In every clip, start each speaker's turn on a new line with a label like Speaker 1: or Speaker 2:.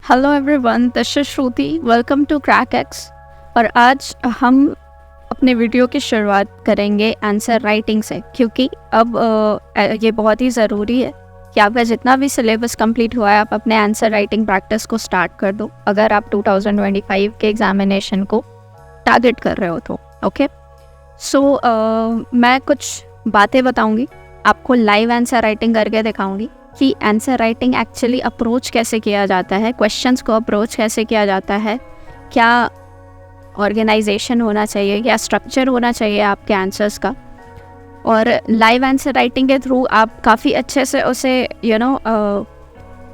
Speaker 1: Hello everyone, this is Shruti. Welcome to Crack X. और आज हम अपने वीडियो की शुरुआत करेंगे आंसर राइटिंग से, क्योंकि अब ये बहुत ही ज़रूरी है कि आपका जितना भी सिलेबस कंप्लीट हुआ है आप अपने आंसर राइटिंग प्रैक्टिस को स्टार्ट कर दो, अगर आप 2025 के एग्जामिनेशन को टारगेट कर रहे हो तो। ओके, सो मैं कुछ बातें बताऊंगी, आपको लाइव आंसर राइटिंग करके दिखाऊंगी कि आंसर राइटिंग एक्चुअली अप्रोच कैसे किया जाता है, क्वेश्चंस को अप्रोच कैसे किया जाता है, क्या ऑर्गेनाइजेशन होना चाहिए, क्या स्ट्रक्चर होना चाहिए आपके आंसर्स का। और लाइव आंसर राइटिंग के थ्रू आप काफ़ी अच्छे से उसे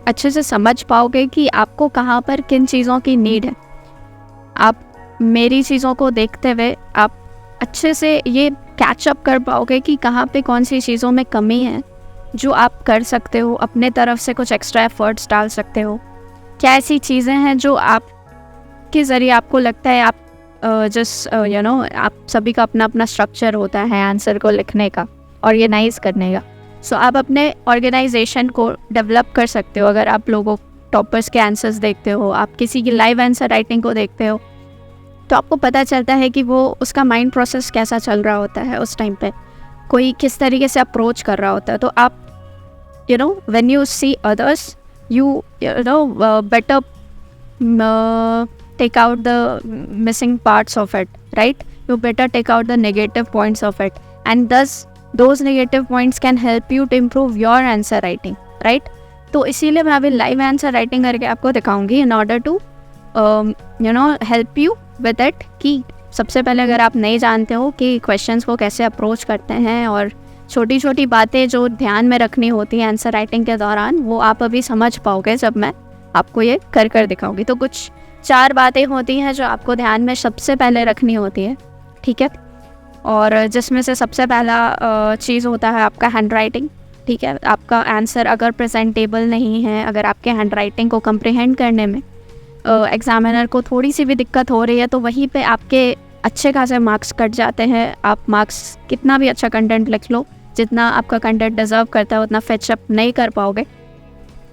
Speaker 1: अच्छे से समझ पाओगे कि आपको कहाँ पर किन चीज़ों की नीड है। आप मेरी चीज़ों को देखते हुए आप अच्छे से ये कैचअप कर पाओगे कि कहाँ पे कौन सी चीज़ों में कमी है जो आप कर सकते हो, अपने तरफ से कुछ एक्स्ट्रा एफर्ट्स डाल सकते हो। क्या ऐसी चीज़ें हैं जो आप के ज़रिए आपको लगता है आप आप सभी का अपना अपना स्ट्रक्चर होता है आंसर को लिखने का, ऑर्गेनाइज करने का। सो आप अपने ऑर्गेनाइजेशन को डेवलप कर सकते हो। अगर आप लोगों टॉपर्स के आंसर्स देखते हो, आप किसी की लाइव आंसर राइटिंग को देखते हो, तो आपको पता चलता है कि वो उसका माइंड प्रोसेस कैसा चल रहा होता है उस टाइम पे, कोई किस तरीके से अप्रोच कर रहा होता है। तो आप when you see others, you better take out the missing parts of it, right? You better take out the negative points of it, and thus those negative points can help you to improve your answer writing, right? तो इसीलिए मैं अभी live answer writing करके आपको दिखाऊंगी in order to help you with it। कि सबसे पहले अगर आप नहीं जानते हो कि क्वेश्चंस को कैसे अप्रोच करते हैं और छोटी छोटी बातें जो ध्यान में रखनी होती हैं आंसर राइटिंग के दौरान, वो आप अभी समझ पाओगे जब मैं आपको ये कर दिखाऊंगी। तो कुछ 4 बातें होती हैं जो आपको ध्यान में सबसे पहले रखनी होती है, ठीक है? और जिसमें से सबसे पहला चीज़ होता है आपका हैंड राइटिंग, ठीक है? आपका आंसर अगर प्रेजेंटेबल नहीं है, अगर आपके हैंड राइटिंग को कंप्रीहेंड करने में एग्जामिनर को थोड़ी सी भी दिक्कत हो रही है, तो वहीं पे आपके अच्छे खासे मार्क्स कट जाते हैं। आप मार्क्स कितना भी अच्छा कंटेंट लिख लो, जितना आपका कंटेंट डिज़र्व करता है उतना फैचअप नहीं कर पाओगे।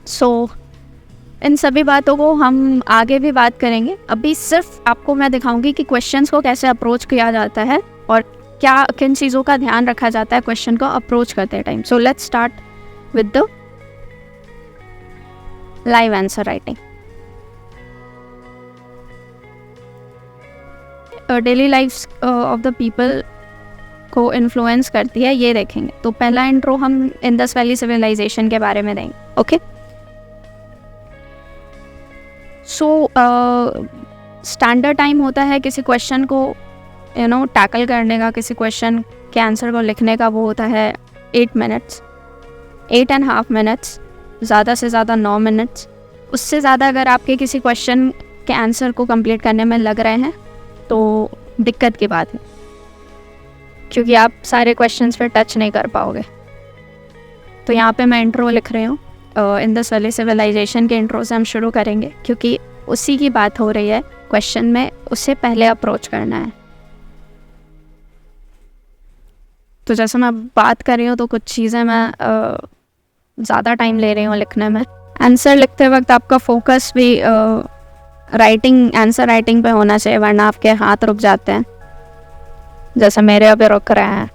Speaker 1: सो इन सभी बातों को हम आगे भी बात करेंगे। अभी सिर्फ आपको मैं दिखाऊंगी कि क्वेश्चंस को कैसे अप्रोच किया जाता है और क्या किन चीज़ों का ध्यान रखा जाता है क्वेश्चन को अप्रोच करते time. So let's start with the live answer writing. Daily life of the people को इन्फ्लुएंस करती है, ये देखेंगे। तो पहला इंट्रो हम इंडस वैली सिविलाइजेशन के बारे में देंगे। ओके, सो स्टैंडर्ड टाइम होता है किसी क्वेश्चन को टैकल करने का, किसी क्वेश्चन के आंसर को लिखने का, वो होता है 8 मिनट्स, 8.5 मिनट्स, ज़्यादा से ज़्यादा 9 मिनट्स। उससे ज़्यादा अगर आपके किसी क्वेश्चन के आंसर को कंप्लीट करने में लग रहे हैं तो दिक्कत की बात है, क्योंकि आप सारे क्वेश्चंस पे टच नहीं कर पाओगे। तो यहाँ पे मैं इंट्रो लिख रही हूँ, इंडस वैली सिविलाइजेशन के इंट्रो से हम शुरू करेंगे, क्योंकि उसी की बात हो रही है क्वेश्चन में, उससे पहले अप्रोच करना है। तो जैसे मैं बात कर रही हूँ तो कुछ चीज़ें मैं ज़्यादा टाइम ले रही हूँ लिखने में। आंसर लिखते वक्त आपका फोकस भी आंसर राइटिंग पे होना चाहिए, वरना आपके हाथ रुक जाते हैं, जैसे मेरे अभी रुक रहे हैं।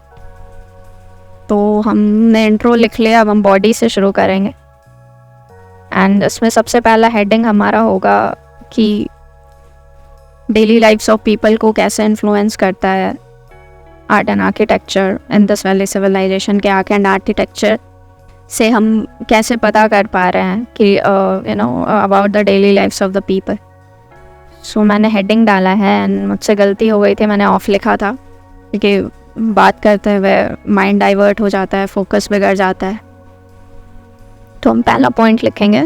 Speaker 1: तो हमने इंट्रो लिख लिया, अब हम बॉडी से शुरू करेंगे। एंड इसमें सबसे पहला हेडिंग हमारा होगा कि डेली लाइफ्स ऑफ पीपल को कैसे इन्फ्लुएंस करता है art and architecture. Indus valley civilisation के आर्ट एंड आर्किटेक्चर से हम कैसे पता कर पा रहे हैं कि about the daily lifes of the people. So मैंने हेडिंग डाला है एंड मुझसे गलती हो गई थी, मैंने ऑफ लिखा था, क्योंकि बात करते हुए माइंड डाइवर्ट हो जाता है, फोकस बिगड़ जाता है। तो हम पहला पॉइंट लिखेंगे,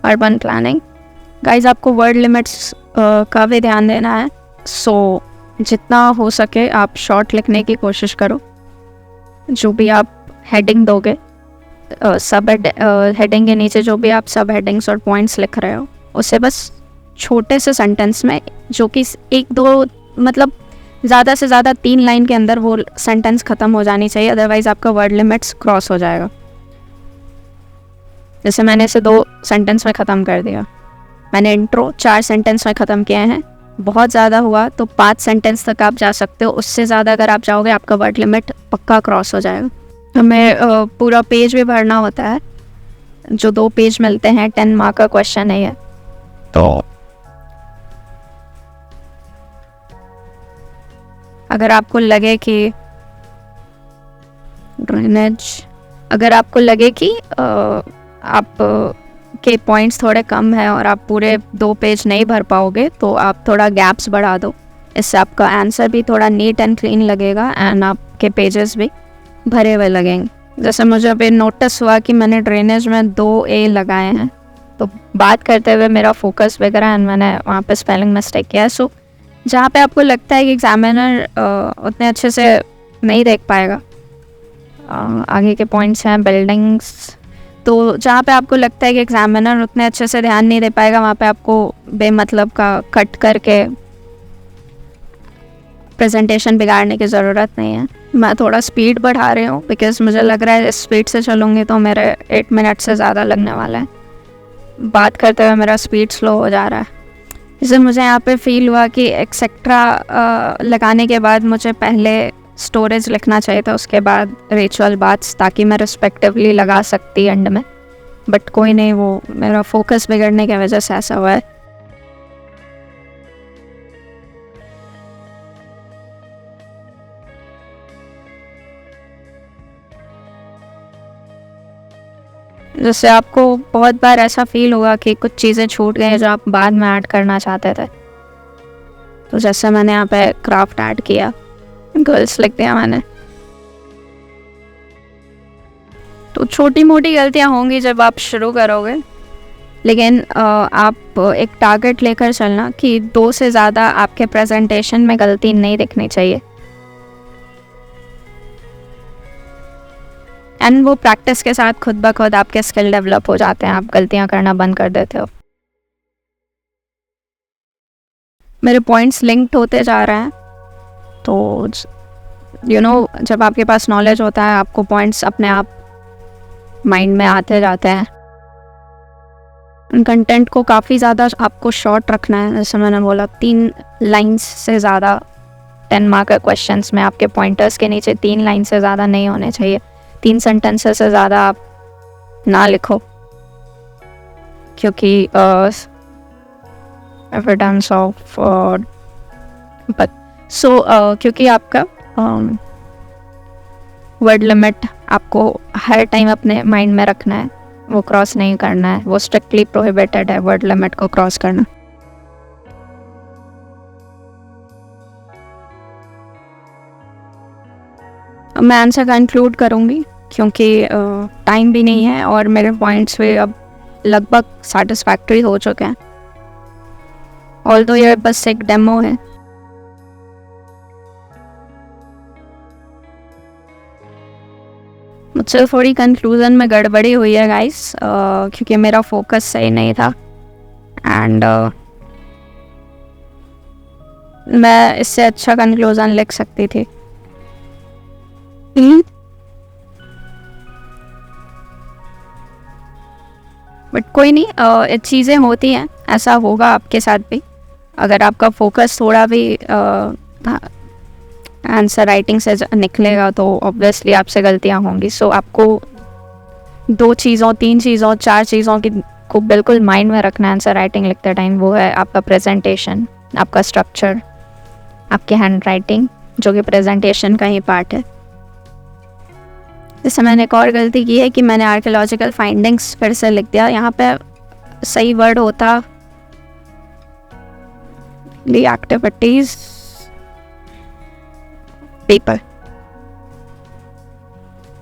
Speaker 1: अर्बन प्लानिंग। गाइज, आपको वर्ड लिमिट्स का भी ध्यान देना है। सो जितना हो सके आप शॉर्ट लिखने की कोशिश करो। जो भी आप हेडिंग दोगे, सब हेडिंग के नीचे जो भी आप सब हेडिंग्स और पॉइंट्स लिख रहे हो, उसे बस छोटे से सेंटेंस में, जो कि 1-2 मतलब ज़्यादा से ज़्यादा 3 लाइन के अंदर वो सेंटेंस ख़त्म हो जानी चाहिए, अदरवाइज़ आपका वर्ड लिमिट्स क्रॉस हो जाएगा। जैसे मैंने इसे 2 सेंटेंस में ख़त्म कर दिया, मैंने इंट्रो 4 सेंटेंस में ख़त्म किए हैं। बहुत ज़्यादा हुआ तो 5 सेंटेंस तक आप जा सकते हो, उससे ज़्यादा अगर आप जाओगे आपका वर्ड लिमिट पक्का क्रॉस हो जाएगा। हमें पूरा पेज भी भरना होता है, जो 2 पेज मिलते हैं, 10 मार्क का क्वेश्चन है ये। तो अगर आपको लगे कि ड्रेनेज, अगर आपको लगे कि आप के पॉइंट्स थोड़े कम हैं और आप पूरे 2 पेज नहीं भर पाओगे, तो आप थोड़ा गैप्स बढ़ा दो, इससे आपका आंसर भी थोड़ा नीट एंड क्लीन लगेगा एंड आपके पेजेस भी भरे हुए लगेंगे। जैसे मुझे अभी नोटिस हुआ कि मैंने ड्रेनेज में 2 ए लगाए हैं, तो बात करते हुए मेरा फोकस वगैरह एंड मैंने वहाँ पे स्पेलिंग मिस्टेक किया है। सो जहाँ पे आपको लगता है कि एग्जामिनर उतने अच्छे से नहीं देख पाएगा, आगे के पॉइंट्स हैं बिल्डिंग्स, तो जहाँ पे आपको लगता है कि एग्जामिनर उतने अच्छे से ध्यान नहीं दे पाएगा, वहाँ पे आपको बेमतलब का कट करके प्रेजेंटेशन बिगाड़ने की ज़रूरत नहीं है। मैं थोड़ा स्पीड बढ़ा रही हूँ बिकॉज मुझे लग रहा है इस स्पीड से चलूँगी तो मेरे 8 मिनट से ज़्यादा लगने वाला है। बात करते हुए मेरा स्पीड स्लो हो जा रहा है, इससे मुझे यहाँ पे फील हुआ कि एक्सेट्रा लगाने के बाद मुझे पहले स्टोरेज लिखना चाहिए था, उसके बाद रिचुअल बात्स, ताकि मैं रिस्पेक्टिवली लगा सकती एंड में, बट कोई नहीं, वो मेरा फोकस बिगड़ने की वजह से ऐसा हुआ है। जैसे आपको बहुत बार ऐसा फील होगा कि कुछ चीज़ें छूट गई जो आप बाद में ऐड करना चाहते थे, तो जैसे मैंने यहाँ पे क्राफ्ट ऐड किया, गर्ल्स लिख दिया मैंने। तो छोटी मोटी गलतियाँ होंगी जब आप शुरू करोगे, लेकिन आप एक टारगेट लेकर चलना कि 2 से ज़्यादा आपके प्रेजेंटेशन में गलती नहीं दिखनी चाहिए, एंड वो प्रैक्टिस के साथ खुद ब खुद आपके स्किल डेवलप हो जाते हैं, आप गलतियाँ करना बंद कर देते हो। मेरे पॉइंट्स लिंक्ड होते जा रहे हैं, तो जब आपके पास नॉलेज होता है आपको पॉइंट्स अपने आप माइंड में आते जाते हैं। कंटेंट को काफ़ी ज़्यादा आपको शॉर्ट रखना है, जैसे मैंने बोला 3 लाइंस से ज़्यादा 10 मार्क के क्वेश्चंस में आपके पॉइंटर्स के नीचे 3 लाइन से ज़्यादा नहीं होने चाहिए, 3 सेंटेंसेस से ज़्यादा आप ना लिखो, क्योंकि एविडेंस ऑफ क्योंकि आपका वर्ड लिमिट आपको हर टाइम अपने माइंड में रखना है, वो क्रॉस नहीं करना है, वो स्ट्रिक्टली प्रोहिबिटेड है वर्ड लिमिट को क्रॉस करना। मैं आंसर कंक्लूड करूँगी क्योंकि टाइम भी नहीं है और मेरे पॉइंट्स भी अब लगभग सेटिस्फैक्टरी हो चुके हैं, ऑल्दो ये बस एक डेमो है। मुझसे थोड़ी कंक्लूजन में गड़बड़ी हुई है गाइस, क्योंकि मेरा फोकस सही नहीं था एंड मैं इससे अच्छा कंक्लूजन लिख सकती थी। बट कोई नहीं, चीज़ें होती हैं, ऐसा होगा आपके साथ भी। अगर आपका फोकस थोड़ा भी आंसर राइटिंग से निकलेगा तो ऑब्वियसली आपसे गलतियां होंगी। सो आपको 2 चीज़ों 3 चीज़ों 4 चीज़ों की को बिल्कुल माइंड में रखना आंसर राइटिंग लिखते टाइम। वो है आपका प्रेजेंटेशन, आपका स्ट्रक्चर, आपकी हैंड राइटिंग जो कि प्रेजेंटेशन का ही पार्ट है। जैसे मैंने एक और गलती की है कि मैंने आर्कियोलॉजिकल फाइंडिंग्स फिर से लिख दिया, यहाँ पे सही वर्ड होता दी एक्टिविटीज पेपर,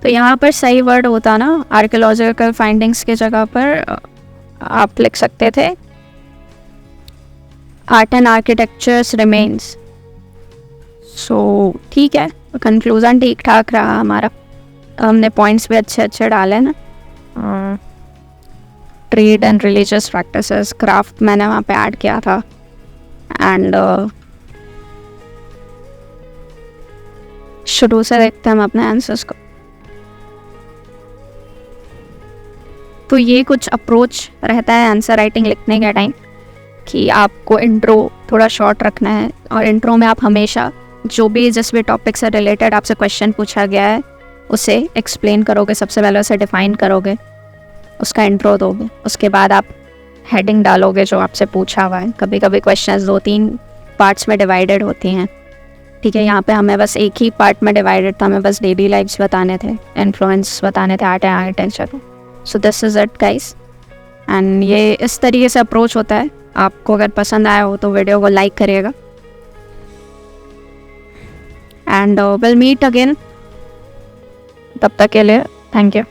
Speaker 1: तो यहाँ पर सही वर्ड होता ना आर्कियोलॉजिकल फाइंडिंग्स के जगह पर आप लिख सकते थे आर्ट एंड आर्किटेक्चर्स रिमेन्स। सो ठीक है, कंक्लूजन ठीक ठाक रहा हमारा, हमने पॉइंट्स भी अच्छे अच्छे डाले ना। Trade and religious practices, craft मैंने वहाँ पे ऐड किया था एंड शुरू से देखते हैं हम अपने आंसर्स को। तो ये कुछ अप्रोच रहता है आंसर राइटिंग लिखने के टाइम कि आपको इंट्रो थोड़ा शॉर्ट रखना है, और इंट्रो में आप हमेशा जो भी जिस भी टॉपिक से रिलेटेड आपसे क्वेश्चन पूछा गया है उसे एक्सप्लेन करोगे, सबसे पहले उसे डिफाइन करोगे, उसका इंट्रो दोगे, उसके बाद आप हेडिंग डालोगे जो आपसे पूछा हुआ है। कभी कभी क्वेश्चंस 2-3 पार्ट्स में डिवाइडेड होती हैं, ठीक है। यहाँ पे हमें बस एक ही पार्ट में डिवाइडेड था, हमें बस डेली लाइफ्स बताने थे, इन्फ्लुएंस बताने थे, आर्ट एंड आर्किटेक्चर को। So this is it guys, and ये इस तरीके से अप्रोच होता है। आपको अगर पसंद आया हो तो वीडियो को लाइक करिएगा, एंड विल मीट अगेन। तब तक के लिए थैंक यू।